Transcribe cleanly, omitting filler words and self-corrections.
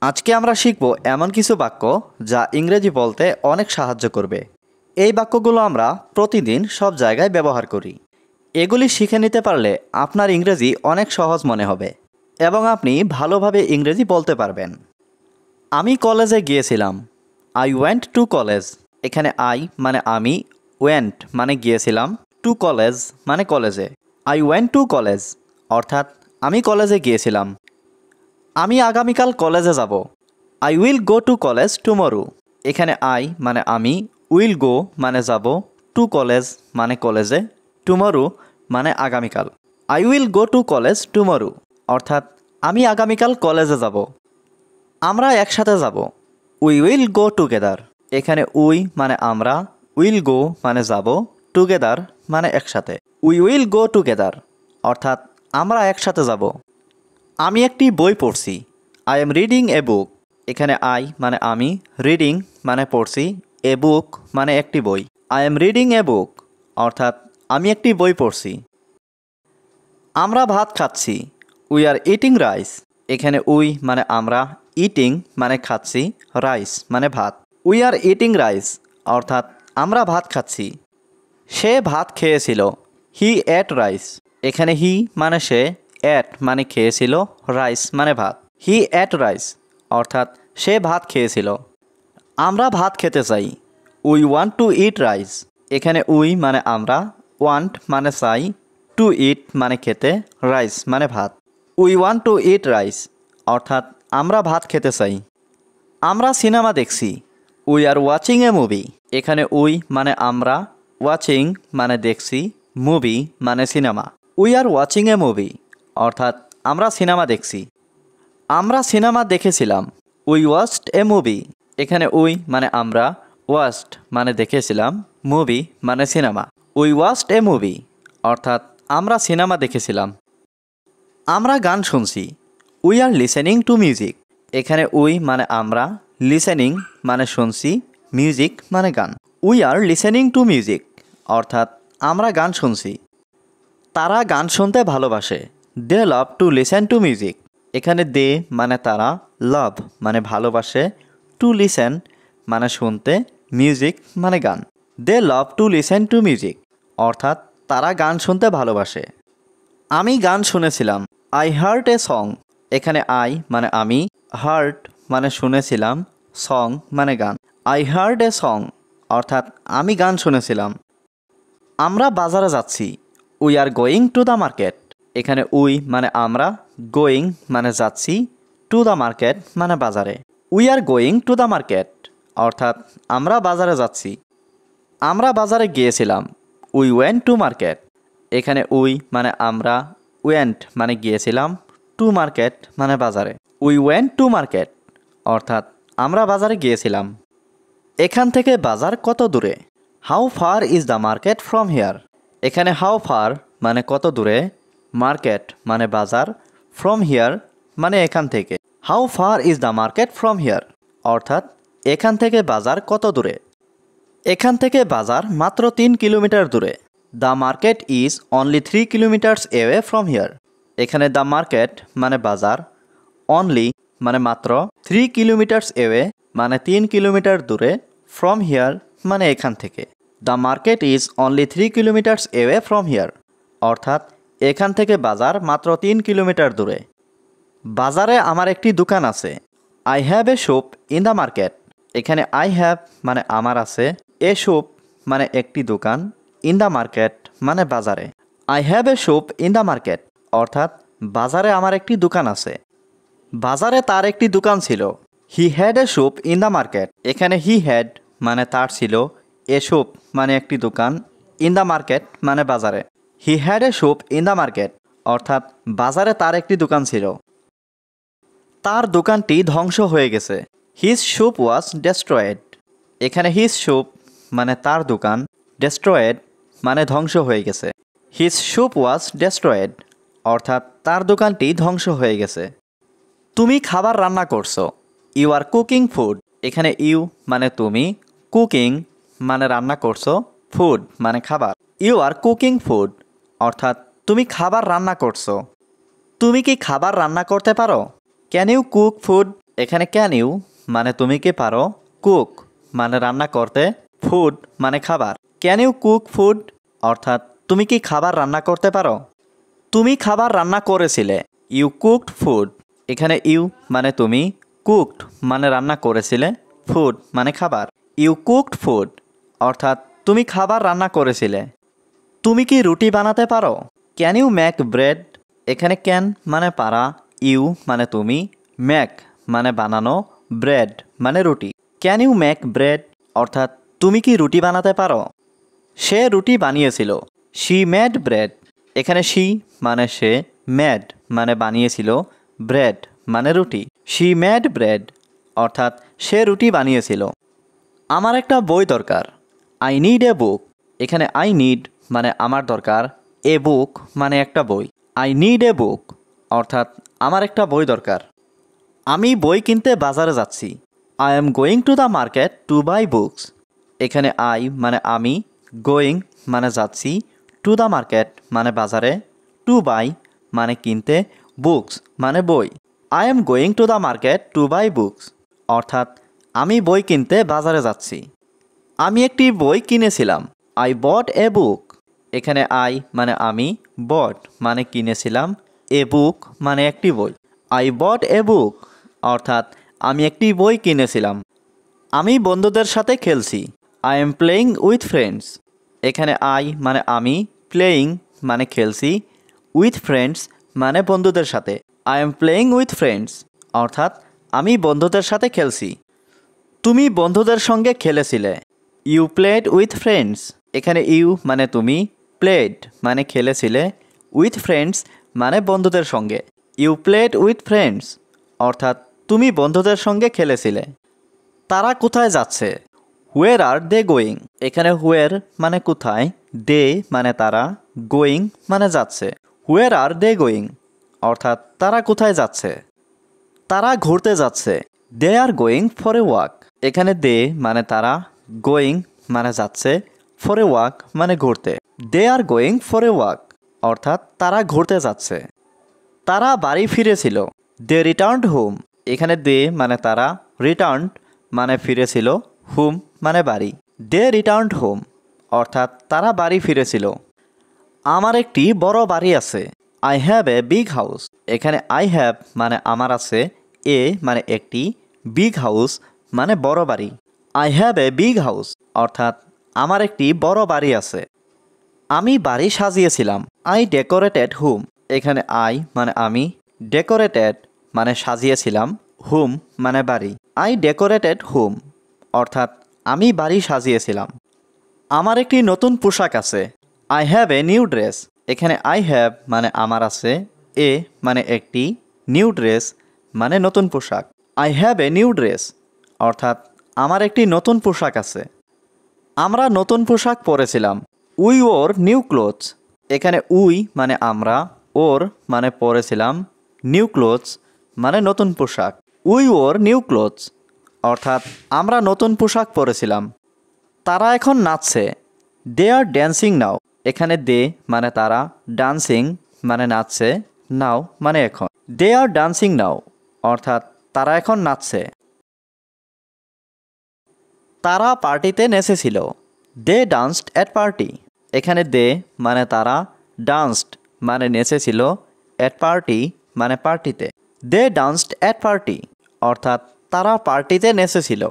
আজকে আমরা শিখব এমন কিছু বাক্য যা ইংরেজি বলতে অনেক সাহায্য করবে। এই বাক্যগুলো আমরা প্রতিদিন সব জায়গায় ব্যবহার করি। এগুলি শিখে নিতে পারলে আপনার ইংরেজি অনেক সহজ মনে হবে এবং আপনি ভালোভাবে ইংরেজি বলতে পারবেন। আমি কলেজে গিয়েছিলাম। I went to college. এখানে আই মানে আমি, ওয়েন্ট মানে গিয়েছিলাম, টু কলেজ মানে কলেজে। আই ওয়েন্ট টু কলেজ অর্থাৎ আমি কলেজে গিয়েছিলাম। আমি আগামীকাল কলেজে যাব। I will go to college tomorrow. এখানে আই মানে আমি, উইল গো মানে যাব, টু কলেজ মানে কলেজে, টুমরো মানে আগামীকাল। I will go to college tomorrow অর্থাৎ আমি আগামীকাল কলেজে যাব। আমরা একসাথে যাব। We will go together. এখানে উই মানে আমরা, উইল গো মানে যাব, টুগেদার মানে একসাথে। উই উইল গো টুগেদার অর্থাৎ আমরা একসাথে যাব। আমি একটি বই পড়ছি। আই এম রিডিং এ বুক। এখানে আই মানে আমি, রিডিং মানে পড়ছি, এ বুক মানে একটি বই। আই এম রিডিং এ বুক অর্থাৎ আমি একটি বই পড়ছি। আমরা ভাত খাচ্ছি। We are eating rice. এখানে উই মানে আমরা, ইটিং মানে খাচ্ছি, রাইস মানে ভাত। উই আর ইটিং রাইস অর্থাৎ আমরা ভাত খাচ্ছি। সে ভাত খেয়েছিল। হি এট রাইস। এখানে হি মানে সে, এট মানে খেয়েছিল, রাইস মানে ভাত। হি এট রাইস অর্থাৎ সে ভাত খেয়েছিল। আমরা ভাত খেতে চাই। We want to eat rice. এখানে উই মানে আমরা, ওয়ান্ট মানে চাই, টু ইট মানে খেতে, রাইস মানে ভাত। We want to eat rice অর্থাৎ আমরা ভাত খেতে চাই। আমরা সিনেমা দেখছি। We are watching a movie. এখানে উই মানে আমরা, ওয়াচিং মানে দেখছি, মুভি মানে cinema. We are watching a movie অর্থাৎ আমরা সিনেমা দেখছি। আমরা সিনেমা দেখেছিলাম। We watched A movie. এখানে উই মানে আমরা, ওয়াচড মানে দেখেছিলাম, মুভি মানে cinema. We watched A movie অর্থাৎ আমরা সিনেমা দেখেছিলাম। আমরা গান শুনছি। We are listening to music. এখানে উই মানে আমরা, লিসেনিং মানে শুনছি, মিউজিক মানে গান। We are listening to music অর্থাৎ আমরা গান শুনছি। তারা গান শুনতে ভালোবাসে। They love to listen to music. এখানে দে মানে তারা, লাভ মানে ভালোবাসে, টু লিসেন মানে শুনতে, মিউজিক মানে গান। They love to listen to music অর্থাৎ তারা গান শুনতে ভালোবাসে। আমি গান শুনেছিলাম। I heard a song. এখানে আই মানে আমি, হার্ড মানে শুনেছিলাম, সং মানে গান। আই হার্ড এ সং অর্থাৎ আমি গান শুনেছিলাম। আমরা বাজারে যাচ্ছি। We are going to the market. এখানে উই মানে আমরা, গোয়িং মানে যাচ্ছি, টু দ্য মার্কেট মানে বাজারে। We are going to the market অর্থাৎ আমরা বাজারে যাচ্ছি। আমরা বাজারে গিয়েছিলাম। We went to market. এখানে উই মানে আমরা, ওয়েন্ট মানে গিয়েছিলাম, টু মার্কেট মানে বাজারে। উই ওয়েন্ট টু মার্কেট অর্থাৎ আমরা বাজারে গিয়েছিলাম। এখান থেকে বাজার কত দূরে? How far is the market from here. এখানে হাউ ফার মানে কত দূরে, মার্কেট মানে বাজার, ফ্রম হিয়ার মানে এখান থেকে। How far is the market from here অর্থাৎ এখান থেকে বাজার কত দূরে। এখান থেকে বাজার মাত্র 3 কিলোমিটার দূরে। The market is only 3 kilometres away from here. এখানে দ্য মার্কেট মানে বাজার, অনলি মানে মাত্র, 3 কিলোমিটার্স এওয়ে মানে 3 কিলোমিটার দূরে, ফ্রম হিয়ার মানে এখান থেকে। The market is only 3 kilometres away from here অর্থাৎ এখান থেকে বাজার মাত্র 3 কিলোমিটার দূরে। বাজারে আমার একটি দোকান আছে। I have a shop in the market. এখানে আই হ্যাভ মানে আমার আছে, এ শপ মানে একটি দোকান, ইন দ্য মার্কেট মানে বাজারে। I have a shop in the market অর্থাৎ বাজারে আমার একটি দোকান আছে। বাজারে তার একটি দোকান ছিল। He had a shop in the market. এখানে হি হ্যাড মানে তার ছিল, এ শপ মানে একটি দোকান, ইন দ্য মার্কেট মানে বাজারে। He had a shop in the market অর্থাৎ বাজারে তার একটি দোকান ছিল। তার দোকানটি ধ্বংস হয়ে গেছে। His shop was destroyed. এখানে হিজ শপ মানে তার দোকান, ডেস্ট্রয়েড মানে ধ্বংস হয়ে গেছে। হিজ শপ ওয়াজ ডেস্ট্রয়েড অর্থাৎ তার দোকানটি ধ্বংস হয়ে গেছে। তুমি খাবার রান্না করছো। You are cooking food. এখানে ইউ মানে তুমি, কুকিং মানে রান্না করছো, ফুড মানে খাবার। ইউ আর কুকিং ফুড অর্থাৎ তুমি খাবার রান্না করছো। তুমি কি খাবার রান্না করতে পারো? Can you cook food? এখানে ক্যান ইউ মানে তুমি কি পারো, কুক মানে রান্না করতে, ফুড মানে খাবার। ক্যান ইউ কুক ফুড অর্থাৎ তুমি কি খাবার রান্না করতে পারো। তুমি খাবার রান্না করেছিলে, ইউ কুকড ফুড। এখানে ইউ মানে তুমি, কুকড মানে রান্না করেছিলে, ফুড মানে খাবার। ইউ কুকড ফুড অর্থাৎ তুমি খাবার রান্না করেছিলে। তুমি কি রুটি বানাতে পারো, ক্যান ইউ মেক ব্রেড। এখানে ক্যান মানে পারা, ইউ মানে তুমি, মেক মানে বানানো, ব্রেড মানে রুটি। ক্যান ইউ মেক ব্রেড অর্থাৎ তুমি কি রুটি বানাতে পারো। সে রুটি বানিয়েছিল, শি মেড ব্রেড। এখানে শি মানে সে, মেড মানে বানিয়েছিল, ব্রেড মানে রুটি। শি মেড ব্রেড অর্থাৎ সে রুটি বানিয়েছিল। আমার একটা বই দরকার, আই নিড এ বুক। এখানে আই নিড মানে আমার দরকার, এ বুক মানে একটা বই। আই নিড এ বুক অর্থাৎ আমার একটা বই দরকার। আমি বই কিনতে বাজারে যাচ্ছি, I am going to the market to buy books. এখানে আই মানে আমি, গোয়িং মানে যাচ্ছি, টু দ্য মার্কেট মানে বাজারে, টু বাই মানে কিনতে, বুকস মানে বই। I am going to the market to buy books অর্থাৎ আমি বই কিনতে বাজারে যাচ্ছি। আমি একটি বই কিনেছিলাম, আই বট এ বুক। এখানে আই মানে আমি, বট মানে কিনেছিলাম, এ বুক মানে একটি বই। আই বট এ বুক অর্থাৎ আমি একটি বই কিনেছিলাম। আমি বন্ধুদের সাথে খেলছি, I am playing with friends. এখানে আই মানে আমি, প্লেয়িং মানে খেলছি, উইথ ফ্রেন্ডস মানে বন্ধুদের সাথে। I am playing with friends অর্থাৎ আমি বন্ধুদের সাথে খেলছি। তুমি বন্ধুদের সঙ্গে খেলেছিলে, ইউ প্লেড উইথ ফ্রেন্ডস। এখানে ইউ মানে তুমি, প্লেড মানে খেলেছিলে, উইথ ফ্রেন্ডস মানে বন্ধুদের সঙ্গে। ইউ প্লেড উইথ ফ্রেন্ডস অর্থাৎ তুমি বন্ধুদের সঙ্গে খেলেছিলে। তারা কোথায় যাচ্ছে, হুয়ের আর দে গোয়িং। এখানে হুয়ের মানে কোথায়, দে মানে তারা, গোয়িং মানে যাচ্ছে। হুয়ের আর দে গোয়িং অর্থাৎ তারা কোথায় যাচ্ছে। তারা ঘুরতে যাচ্ছে, they are going for a walk. এখানে দে মানে তারা, গোয়িং মানে যাচ্ছে, ফর এ ওয়াক মানে ঘুরতে। They are going for a walk অর্থাৎ তারা ঘুরতে যাচ্ছে। তারা বাড়ি ফিরেছিল, দে রিটার্নড হোম। এখানে দে মানে তারা, রিটার্নড মানে ফিরেছিল, হোম মানে বাড়ি। দে রিটার্নড হোম অর্থাৎ তারা বাড়ি ফিরেছিল। আমার একটি বড় বাড়ি আছে, I have a big house. এখানে আই হ্যাভ মানে আমার আছে, এ মানে একটি, বিগ হাউস মানে বড় বাড়ি। I have a big house অর্থাৎ আমার একটি বড় বাড়ি আছে। আমি বাড়ি সাজিয়েছিলাম, আই ডেকোরেটেড হোম। এখানে আই মানে আমি, ডেকোরেটেড মানে সাজিয়েছিলাম, হোম মানে বাড়ি। আই ডেকোরেটেড হোম অর্থাৎ আমি বাড়ি সাজিয়েছিলাম। আমার একটি নতুন পোশাক আছে, I have a new dress. এখানে আই হ্যাভ মানে আমার আছে, এ মানে একটি, নিউ ড্রেস মানে নতুন পোশাক। I have a new dress অর্থাৎ আমার একটি নতুন পোশাক আছে। আমরা নতুন পোশাক পরেছিলাম, উই ওর নিউ ক্লোথস। এখানে উই মানে আমরা, ওর মানে পরেছিলাম, নিউ ক্লোথস মানে নতুন পোশাক। উই ওর নিউ ক্লোথস অর্থাৎ আমরা নতুন পোশাক পরেছিলাম। তারা এখন নাচছে, দে আর ড্যান্সিং নাও। এখানে দে মানে তারা, ডান্সিং মানে নাচছে, নাও মানে এখন। দে আর ডান্সিং নাও অর্থাৎ তারা এখন নাচছে। তারা পার্টিতে নেচেছিল, দে ডান্সড অ্যাট পার্টি। এখানে দে মানে তারা, ডান্সড মানে নেচেছিল, অ্যাট পার্টি মানে পার্টিতে। দে ডান্সড অ্যাট পার্টি অর্থাৎ তারা পার্টিতে নেচেছিল।